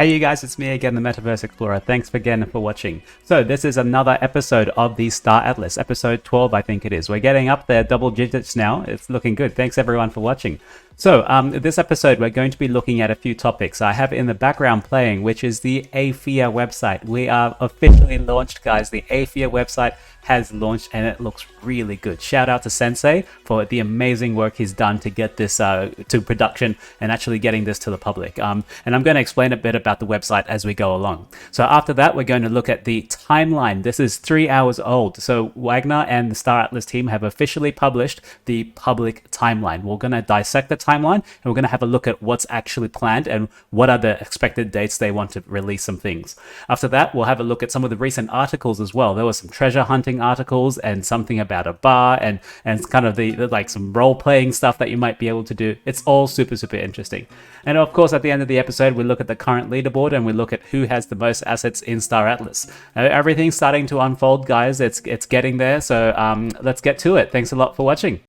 Hey you guys, it's me again, the MetaVerse Explorer. Thanks again for watching. So this is another episode of the Star Atlas, episode 12 I think it is. We're getting up there, double digits now. It's looking good. Thanks everyone for watching. So this episode we're going to be looking at a few topics. I have in the background playing, which is the Aephia website. We are officially launched, guys. The Aephia website has launched and it looks really good. Shout out to Sensei for the amazing work he's done to get this to production and actually getting this to the public. And I'm going to explain a bit about the website as we go along. So after that, we're going to look at the timeline. This is 3 hours old. So Wagner and the Star Atlas team have officially published the public timeline. We're going to dissect the timeline and we're going to have a look at what's actually planned and what are the expected dates they want to release some things. After that, we'll have a look at some of the recent articles as well. There was some treasure hunting articles and something about a bar and kind of the like some role-playing stuff that you might be able to do. It's all super interesting. And of course, at the end of the episode, we look at the current leaderboard and we look at who has the most assets in Star Atlas. Everything's starting to unfold, guys. It's getting there. So let's get to it. Thanks a lot for watching.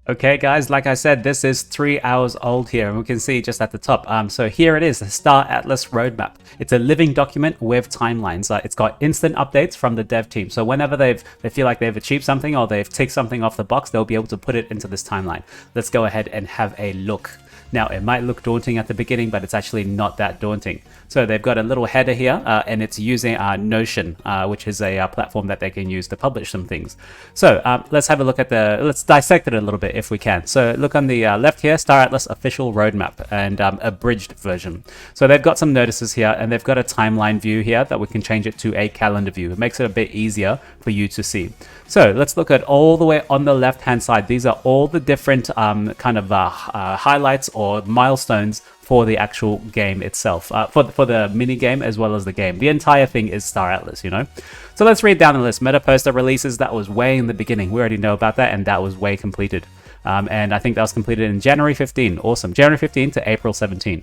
Okay guys, like I said, this is 3 hours old here and we can see just at the top. So here it is, the Star Atlas roadmap. It's a living document with timelines. It's got instant updates from the dev team. So whenever they feel like they've achieved something or they've ticked something off the box, they'll be able to put it into this timeline. Let's go ahead and have a look. Now, it might look daunting at the beginning, but it's actually not that daunting. So they've got a little header here, and it's using Notion, which is a platform that they can use to publish some things. So let's have a look at let's dissect it a little bit if we can. So look on the left here, Star Atlas official roadmap and abridged version. So they've got some notices here, and they've got a timeline view here that we can change it to a calendar view. It makes it a bit easier for you to see. So let's look at all the way on the left-hand side. These are all the different kind of highlights or milestones for the actual game itself, for the mini game as well as the game. The entire thing is Star Atlas, you know. So let's read down the list. Meta poster releases, that was way in the beginning. We already know about that, and that was way completed. And I think that was completed in January 15. Awesome. January 15 to April 17.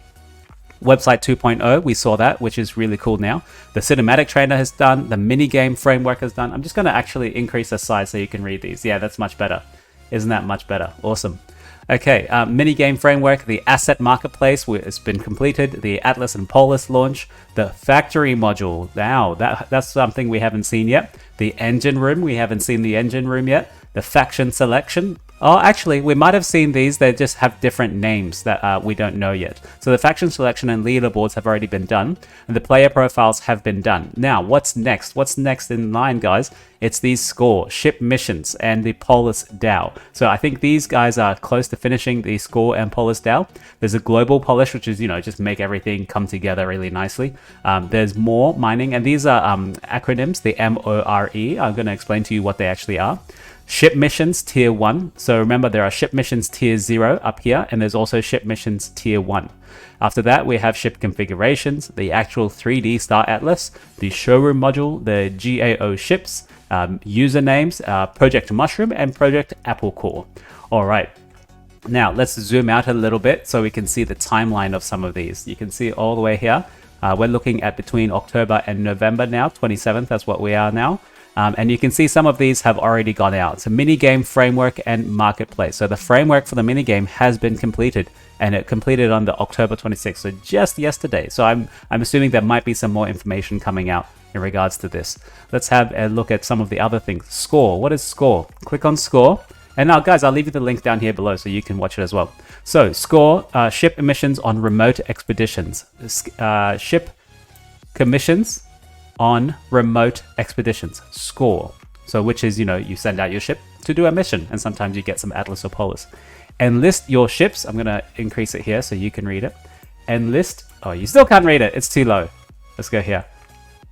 Website 2.0, we saw that, which is really cool now. The cinematic trailer has done, the mini game framework has done. I'm just going to actually increase the size so you can read these. Yeah, that's much better. Isn't that much better? Awesome. Okay, mini game framework, the asset marketplace has been completed, the Atlas and Polis launch, the factory module. Wow, that's something we haven't seen yet. The engine room, we haven't seen the engine room yet. The faction selection. Oh, actually, we might have seen these. They just have different names that we don't know yet. So the faction selection and leaderboards have already been done, and the player profiles have been done. Now, what's next? What's next in line, guys? It's these score, ship missions, and the Polis DAO. So I think these guys are close to finishing the score and Polis DAO. There's a global polish, which is, you know, just make everything come together really nicely. There's more mining, and these are acronyms, the MORE. I'm going to explain to you what they actually are. Ship missions tier 1. So remember, there are ship missions tier 0 up here, and there's also ship missions tier 1. After that, we have ship configurations, the actual 3D Star Atlas, the showroom module, the GAO ships, usernames, Project Mushroom, and Project APPLECORE. All right. Now, let's zoom out a little bit so we can see the timeline of some of these. You can see all the way here. We're looking at between October and November now, 27th, that's what we are now. And you can see some of these have already gone out. So mini game framework and marketplace. So the framework for the mini game has been completed, and it completed on the October 26th, so just yesterday. So I'm assuming there might be some more information coming out in regards to this. Let's have a look at some of the other things. Score. What is score? Click on score. And now, guys, I'll leave you the link down here below so you can watch it as well. So score, ship emissions on remote expeditions. Ship commissions on remote expeditions. Score. So which is, you know, you send out your ship to do a mission, and sometimes you get some Atlas or Polis. Enlist your ships. I'm going to increase it here so you can read it. Enlist. Oh, you still can't read it. It's too low. Let's go here.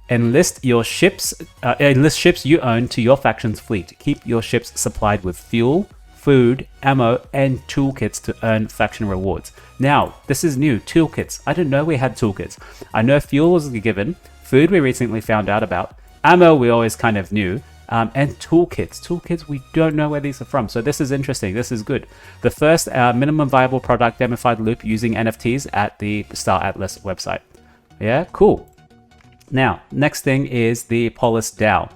Enlist your ships. Enlist ships you own to your faction's fleet. Keep your ships supplied with fuel, food, ammo, and toolkits to earn faction rewards. Now, this is new. Toolkits. I didn't know we had toolkits. I know fuel was a given. Food we recently found out about. Ammo we always kind of knew. And toolkits. Toolkits, we don't know where these are from. So this is interesting. This is good. The first minimum viable product gamified loop using NFTs at the Star Atlas website. Yeah, cool. Now, next thing is the Polis DAO.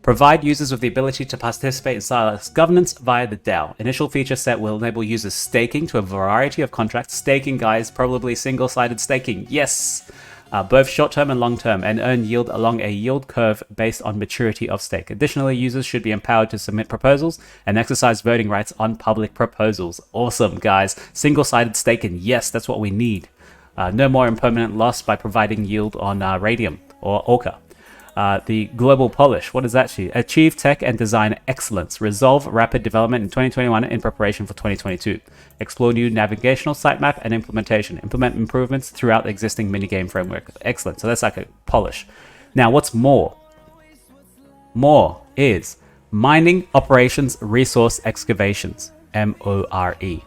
Provide users with the ability to participate in Star Atlas governance via the DAO. Initial feature set will enable users staking to a variety of contracts. Staking, guys, probably single-sided staking. Yes! Both short-term and long-term, and earn yield along a yield curve based on maturity of stake. Additionally, users should be empowered to submit proposals and exercise voting rights on public proposals. Awesome, guys. Single-sided staking. Yes, that's what we need. No more impermanent loss by providing yield on Radium or Orca. The global polish, what does that do? Achieve tech and design excellence. Resolve rapid development in 2021 in preparation for 2022. Explore new navigational sitemap and implementation. Implement improvements throughout the existing minigame framework. Excellent. So that's like a polish. Now, what's more? More is mining operations resource excavations. MORE.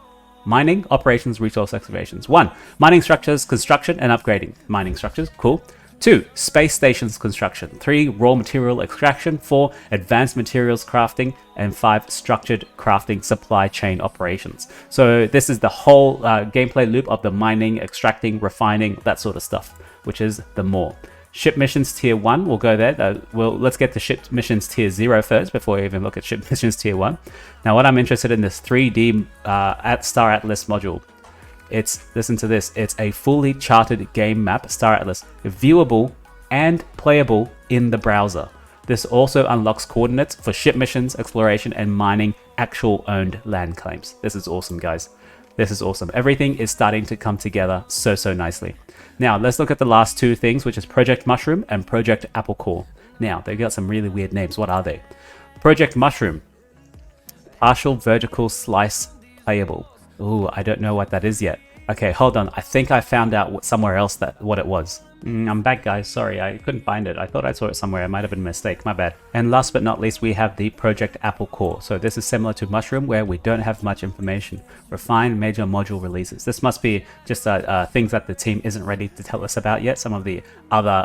Mining operations resource excavations. 1. Mining structures construction and upgrading. Mining structures, cool. 2. Space stations construction. 3. Raw material extraction. 4. Advanced materials crafting. And 5. Structured crafting supply chain operations. So this is the whole gameplay loop of the mining, extracting, refining, that sort of stuff, which is the more. Ship missions tier 1, we'll go there. Let's get to ship missions tier 0 first before we even look at ship missions tier 1. Now what I'm interested in is 3D at Star Atlas module. Listen to this, it's a fully charted game map, Star Atlas, viewable and playable in the browser. This also unlocks coordinates for ship missions, exploration, and mining actual owned land claims. This is awesome, guys. This is awesome. Everything is starting to come together so nicely. Now, let's look at the last two things, which is Project Mushroom and Project APPLECORE. Now, they've got some really weird names. What are they? Project Mushroom. Partial vertical slice playable. Ooh, I don't know what that is yet. Okay, hold on. I think I found out somewhere else what it was. I'm back, guys. Sorry, I couldn't find it. I thought I saw it somewhere. It might have been a mistake. My bad. And last but not least, we have the Project APPLECORE. So this is similar to Mushroom, where we don't have much information. Refined major module releases. This must be just things that the team isn't ready to tell us about yet. Some of the other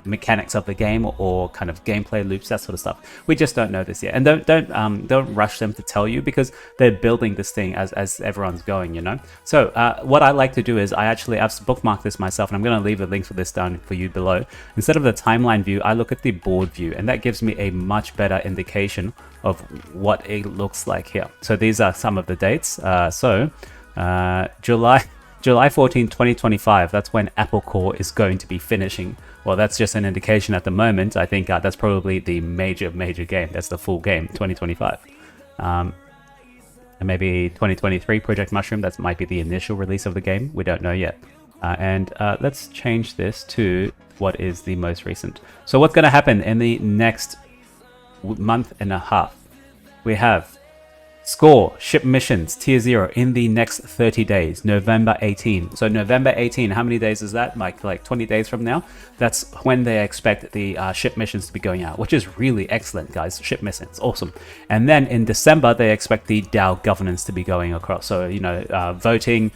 mechanics of the game or kind of gameplay loops, that sort of stuff. We just don't know this yet. And don't rush them to tell you, because they're building this thing as everyone's going, you know. So what I like to do is I've bookmarked this myself, and I'm going to leave a link for this down for you below. Instead of the timeline view, I look at the board view, and that gives me a much better indication of what it looks like here. So these are some of the dates. July 14, 2025, that's when APPLECORE is going to be finishing. Well, that's just an indication at the moment. I think that's probably the major game. That's the full game, 2025. And maybe 2023 Project Mushroom, that might be the initial release of the game. We don't know yet. Let's change this to what is the most recent. So what's going to happen in the next month and a half? We have Score ship missions tier 0 in the next 30 days, November 18. So November 18, how many days is that? Like 20 days from now? That's when they expect the ship missions to be going out, which is really excellent, guys. Ship missions, awesome. And then in December, they expect the DAO governance to be going across. So, you know, voting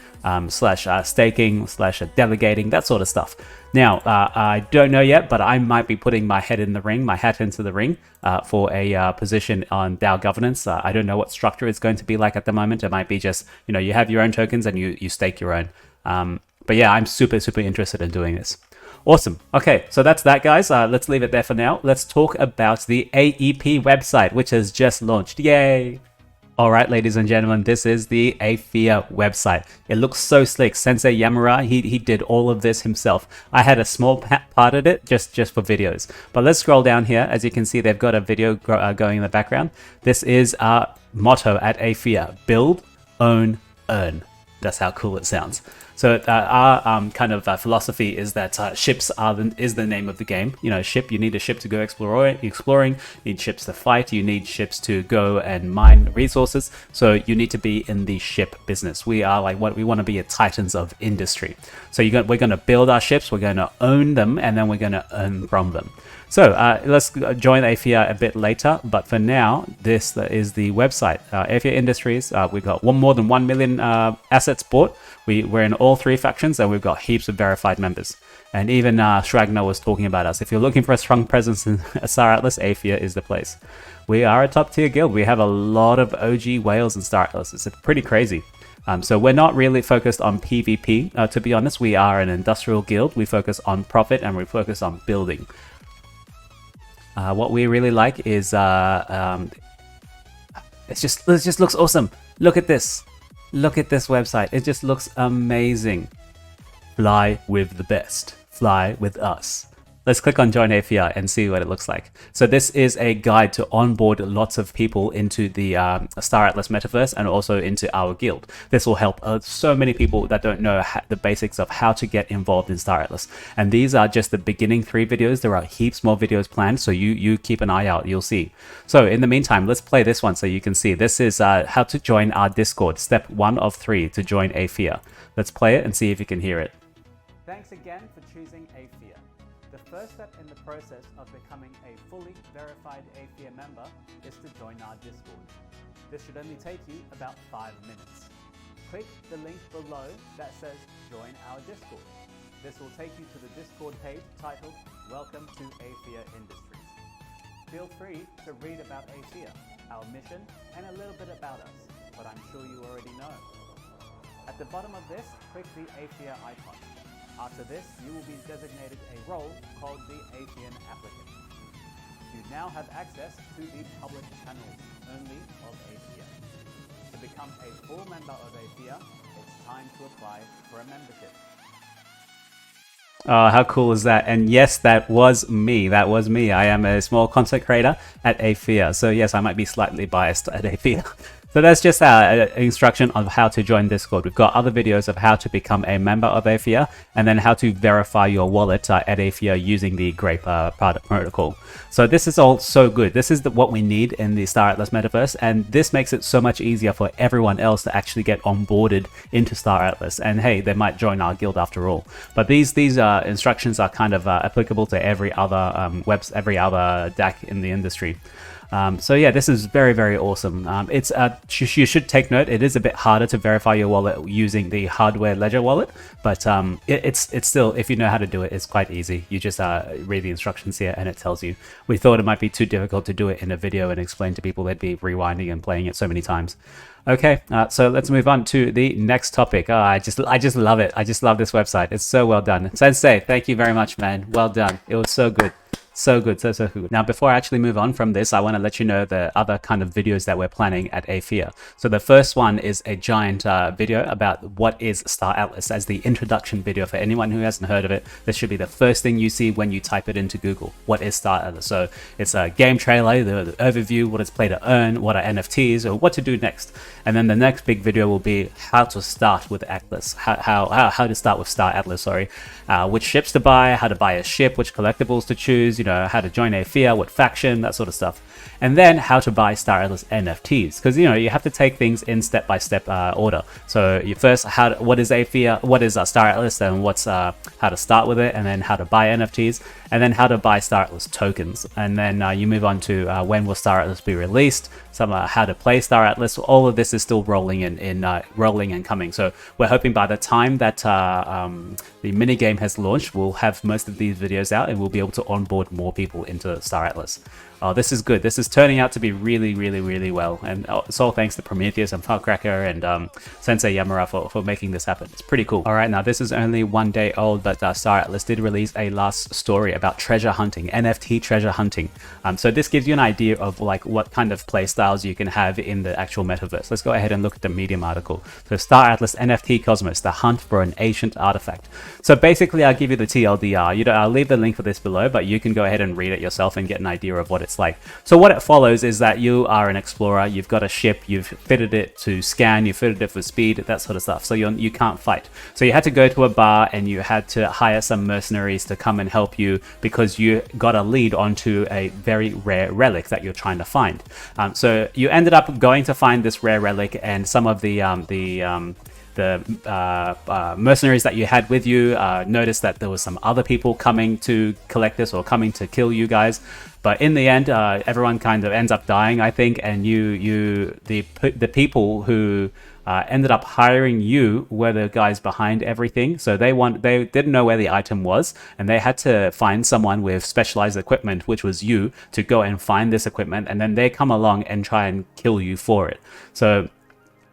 slash staking slash delegating, that sort of stuff. Now, I don't know yet, but I might be putting my hat into the ring for a position on DAO governance. I don't know what structure it's going to be like at the moment. It might be just, you know, you have your own tokens and you stake your own. But yeah, I'm super interested in doing this. Awesome. Okay, so that's that, guys. Let's leave it there for now. Let's talk about the AEP website, which has just launched. Yay! All right, ladies and gentlemen, this is the Aephia website. It looks so slick. Sensei Yamura, he did all of this himself. I had a small part of it just for videos. But let's scroll down here. As you can see, they've got a video going in the background. This is our motto at Aephia: build, own, earn. That's how cool it sounds. So our kind of philosophy is that ships is the name of the game. You know, you need a ship to go exploring, you need ships to fight, you need ships to go and mine resources. So you need to be in the ship business. We are like we want to be a titans of industry. So we're going to build our ships, we're going to own them, and then we're going to earn from them. So let's join Aephia a bit later, but for now, this is the website. Aephia Industries, we've got more than 1 million assets bought. We're in all 3 factions, and we've got heaps of verified members. And even Shragnar was talking about us. If you're looking for a strong presence in Star Atlas, Aephia is the place. We are a top tier guild. We have a lot of OG whales in Star Atlas. It's pretty crazy. So we're not really focused on PvP, to be honest. We are an industrial guild. We focus on profit, and we focus on building. What we really like is it just looks awesome. Look at this. Look at this website. It just looks amazing. Fly with the best. Fly with us. Let's click on Join Aephia and see what it looks like. So this is a guide to onboard lots of people into the Star Atlas metaverse and also into our guild. This will help so many people that don't know the basics of how to get involved in Star Atlas. And these are just the beginning 3 videos. There are heaps more videos planned, so you keep an eye out, you'll see. So in the meantime, let's play this one so you can see. This is how to join our Discord, step 1 of 3 to join Aephia. Let's play it and see if you can hear it. Thanks again for choosing Aephia. The first step in the process of becoming a fully verified Aephia member is to join our Discord. This should only take you about 5 minutes. Click the link below that says Join our Discord. This will take you to the Discord page titled Welcome to Aephia Industries. Feel free to read about Aephia, our mission, and a little bit about us, but I'm sure you already know. At the bottom of this, click the Aephia icon. After this, you will be designated a role called the Aeppian applicant. You now have access to the public channels only of Aephia. To become a full member of Aephia, it's time to apply for a membership. Oh, how cool is that? And yes, that was me. That was me. I am a small content creator at Aephia. So yes, I might be slightly biased at Aephia. So that's just our instruction of how to join Discord. We've got other videos of how to become a member of Aephia and then how to verify your wallet at Aephia using the Grape protocol. So this is all so good. This is what we need in the Star Atlas metaverse, and this makes it so much easier for everyone else to actually get onboarded into Star Atlas. And hey, they might join our guild after all. But these instructions are kind of applicable to every other every other DAC in the industry. So yeah, this is very, very awesome. It's you should take note, it is a bit harder to verify your wallet using the hardware ledger wallet, but it's still, if you know how to do it, it's quite easy. You just read the instructions here and it tells you. We thought it might be too difficult to do it in a video and explain to people. They'd be rewinding and playing it so many times. Okay, so let's move on to the next topic. I just love it. I just love this website. It's so well done. Sensei, thank you very much, man. Well done. It was so good. So good, so good. Now, before I actually move on from this, I want to let you know the other kind of videos that we're planning at Aephia. So the first one is a giant video about what is Star Atlas as the introduction video. For anyone who hasn't heard of it, this should be the first thing you see when you type it into Google. What is Star Atlas? So it's a game trailer, the overview, what it's play to earn, what are NFTs, or what to do next. And then the next big video will be how to start with Atlas, how to start with Star Atlas, sorry. Which ships to buy, how to buy a ship, which collectibles to choose, you know, how to join Aephia, what faction, that sort of stuff. And then how to buy Star Atlas NFTs, because you know you have to take things in step-by-step order. So you first, what is Aephia, what is Star Atlas, and what's how to start with it, and then how to buy NFTs, and then how to buy Star Atlas tokens, and then you move on to when will Star Atlas be released, some how to play Star Atlas. All of this is still rolling rolling and coming. So we're hoping by the time that the minigame has launched, we'll have most of these videos out and we'll be able to onboard more people into Star Atlas. Oh, this is good. This is turning out to be really, really, really well. And it's all thanks to Prometheus and Firecracker and Sensei Yamura for making this happen. It's pretty cool. All right, now this is only 1 day old, but Star Atlas did release a last story about treasure hunting, NFT treasure hunting. So this gives you an idea of like what kind of play styles you can have in the actual metaverse. Let's go ahead and look at the Medium article. So Star Atlas NFT Cosmos, the hunt for an ancient artifact. So basically, I'll give you the TLDR. I'll leave the link for this below, but you can go ahead and read it yourself and get an idea of what it's like. So what it follows is that you are an explorer, you've got a ship, you've fitted it to scan, you fitted it for speed, that sort of stuff. So you can't fight. So you had to go to a bar and you had to hire some mercenaries to come and help you because you got a lead onto a very rare relic that you're trying to find. So you ended up going to find this rare relic, and some of the mercenaries that you had with you noticed that there was some other people coming to collect this or coming to kill you guys. But in the end, everyone kind of ends up dying, I think, and the people who ended up hiring you were the guys behind everything. So they didn't know where the item was, and they had to find someone with specialized equipment, which was you, to go and find this equipment, and then they come along and try and kill you for it. So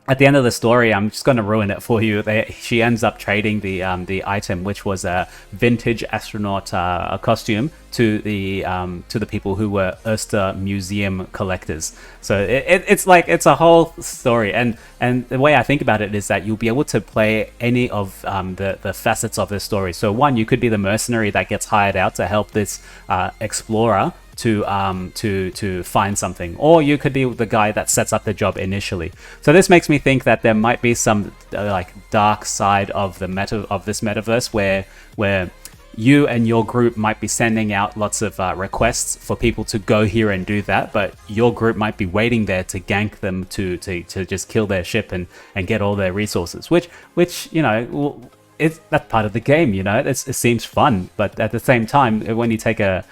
at the end of the story, I'm just going to ruin it for you. She ends up trading the item, which was a vintage astronaut costume, to the people who were Oyster Museum collectors. So it's a whole story, and the way I think about it is that you'll be able to play any of the facets of this story. So one, you could be the mercenary that gets hired out to help this explorer to find something, or you could be the guy that sets up the job initially. So this makes me think that there might be some like dark side of the this metaverse where you and your group might be sending out lots of requests for people to go here and do that, but your group might be waiting there to gank them to just kill their ship and get all their resources, which you know, that's part of the game, you know. It seems fun, but at the same time, when you take a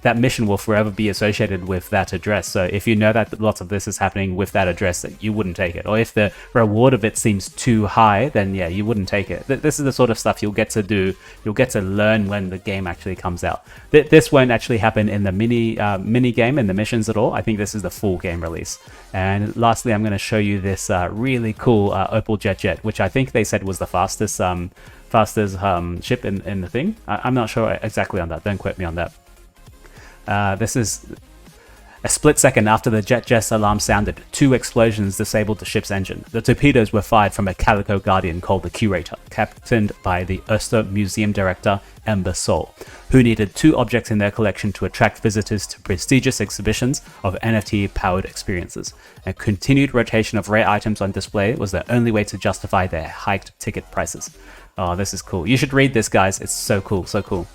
that mission will forever be associated with that address. So if you know that lots of this is happening with that address, that you wouldn't take it. Or if the reward of it seems too high, then yeah, you wouldn't take it. This is the sort of stuff you'll get to do. You'll get to learn when the game actually comes out. This won't actually happen in the mini game and the missions at all. I think this is the full game release. And lastly, I'm going to show you this really cool Opal Jet, which I think they said was the fastest ship in the thing. I'm not sure exactly on that. Don't quote me on that. This is a split second after the jet alarm sounded. 2 explosions disabled the ship's engine. The torpedoes were fired from a Calico Guardian called the Curator, captained by the Oyster Museum Director Ember Sol, who needed 2 objects in their collection to attract visitors to prestigious exhibitions of NFT-powered experiences. A continued rotation of rare items on display was the only way to justify their hiked ticket prices. Oh, this is cool. You should read this, guys. It's so cool, so cool.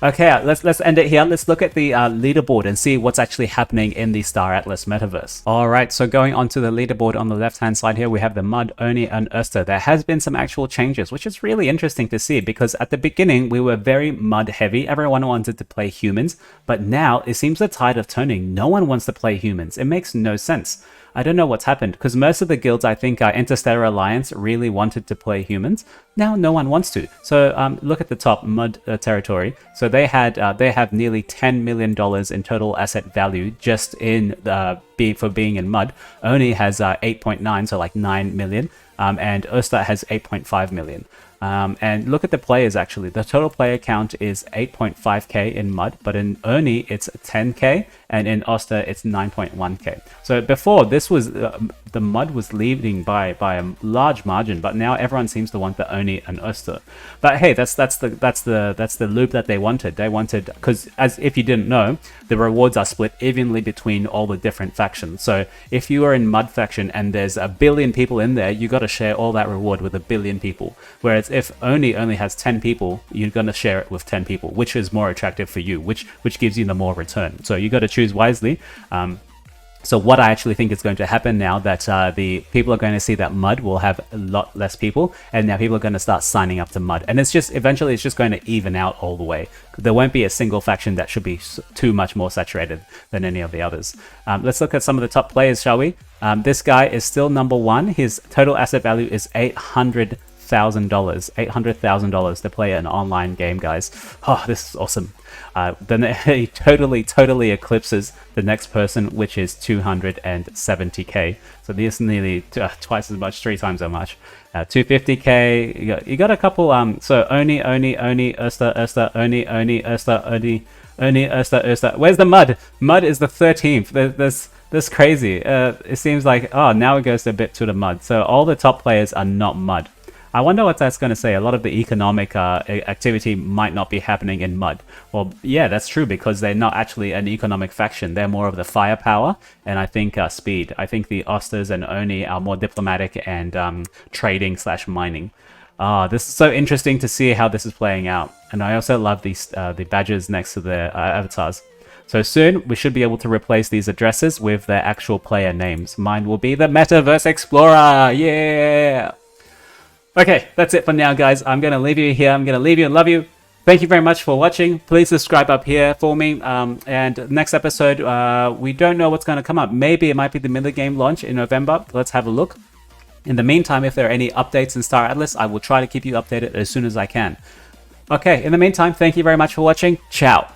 Okay, let's end it here. Let's look at the leaderboard and see what's actually happening in the Star Atlas metaverse. All right, so going on to the leaderboard on the left-hand side here, we have the Mud, Oni, and Oyster. There has been some actual changes, which is really interesting to see, because at the beginning, we were very Mud heavy. Everyone wanted to play humans, but now it seems the tide of turning. No one wants to play humans. It makes no sense. I don't know what's happened, because most of the guilds, I think, Interstellar Alliance really wanted to play humans. Now no one wants to. So look at the top, Mud territory. So they have nearly $10 million in total asset value just in for being in Mud. Oni has 8.9, so like 9 million, and Oyster has 8.5 million. And look at the players, actually. The total player count is 8.5k in Mud, but in Oni it's 10k, and in Oyster it's 9.1k. So before, this was the Mud was leading by a large margin, but now everyone seems to want the Oni and Oyster. But hey, that's the loop that they wanted. They wanted, because as if you didn't know, the rewards are split evenly between all the different factions. So if you are in Mud faction and there's 1 billion people in there, you got to share all that reward with 1 billion people. Whereas if only has 10 people, you're going to share it with 10 people, which is more attractive for you, which gives you the more return. So you got to choose wisely. So what I actually think is going to happen now, that the people are going to see that Mud will have a lot less people, and now people are going to start signing up to Mud, and eventually it's just going to even out all the way. There won't be a single faction that should be too much more saturated than any of the others. Let's look at some of the top players, shall we? This guy is still number 1. His total asset value is $800,000 to play an online game, guys. Oh, this is awesome. Then he totally eclipses the next person, which is 270k. So this is nearly twice as much, 3 times as much. 250k. You got a couple. So Oni, Oyster, Oni, Oyster, Oni, Oyster. Where's the Mud? Mud is the 13th. That's crazy. It seems like, oh, now it goes a bit to the Mud. So all the top players are not Mud. I wonder what that's going to say. A lot of the economic activity might not be happening in Mud. Well, yeah, that's true, because they're not actually an economic faction. They're more of the firepower and I think speed. I think the Osters and Oni are more diplomatic and trading / mining. This is so interesting to see how this is playing out. And I also love these the badges next to their avatars. So soon, we should be able to replace these addresses with their actual player names. Mine will be the MetaVerse Explorer! Yeah! Okay, that's it for now, guys. I'm going to leave you here. I'm going to leave you and love you. Thank you very much for watching. Please subscribe up here for me. And next episode, we don't know what's going to come up. Maybe it might be the mini game launch in November. Let's have a look. In the meantime, if there are any updates in Star Atlas, I will try to keep you updated as soon as I can. Okay, in the meantime, thank you very much for watching. Ciao.